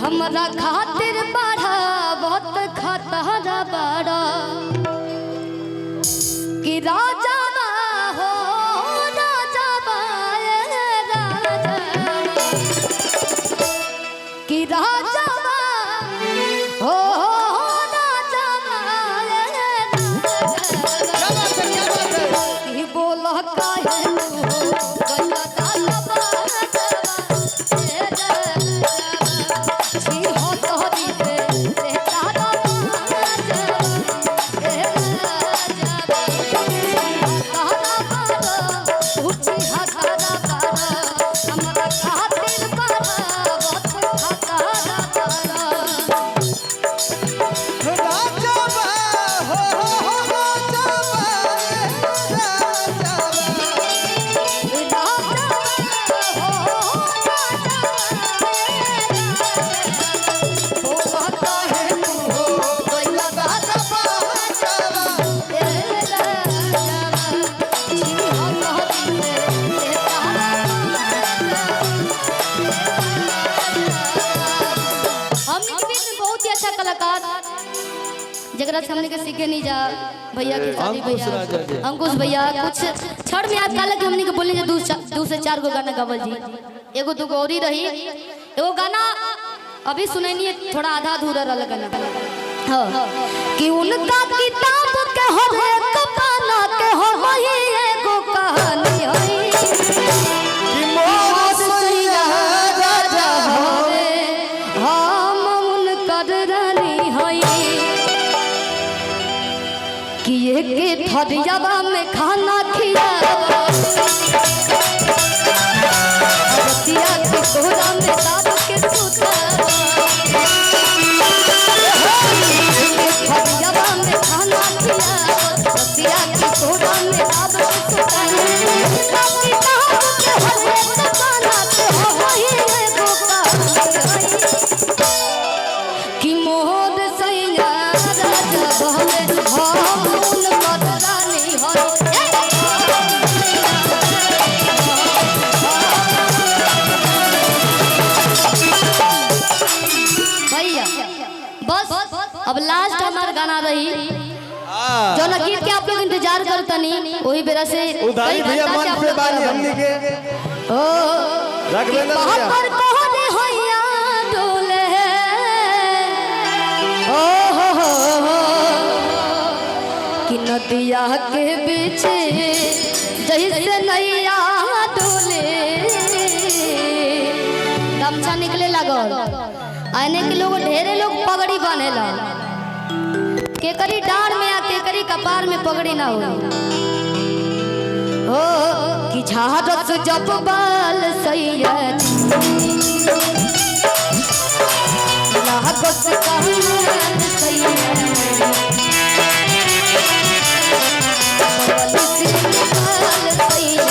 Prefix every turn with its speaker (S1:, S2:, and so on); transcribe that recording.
S1: हमरा खातिर बड़ा बहुत खतरा बड़ा कि राजा हो राजा राजा कि राजा हो राजा कि बोला काहे जगरा से हमने के सीखे नहीं जा भैया के शादी भैया अंकुश भैया कुछ छड़ में आज काल के हमने के बोलने दो से चार गो गाना गावल जी एगो दो गौरी रही एगो गाना अभी सुनैनी थोड़ा आधा अधूरा रहल गाना हां कि उनका किताब के हो रे कपाना के हो वही एगो कहानी होई कि मोहब्बत सैया राजा होवे हम उनकर रानी होई कि एक थरियावा में खाना खियावा रतिया के कोहरा में दारू के सुतावा थरियावा में खाना खियावा रतिया के कोहरा में दारू के सुतावा काकी कहां के हरे सपना के हो वही एगो कहानी कि मोहर सैया राजा बहले हम अब लास्ट हमार गाना रही जो ना गीत के आप लोग इंतजार करतनी वही बेरा से
S2: उधारी भैया मन पे बानी हमनी के
S1: ओ
S2: राघवेंद्र भैया
S1: पर कोने होया डोले ओ हो कि नदिया के बीच जैसे नैया डोले गमछा निकले लागल आने के लोग ढेरे लोग पगड़ी बनेला केकरी डार में आ केकरी कपार में पगड़ी ना हो कि झारस जब बाल सैया लागत कहना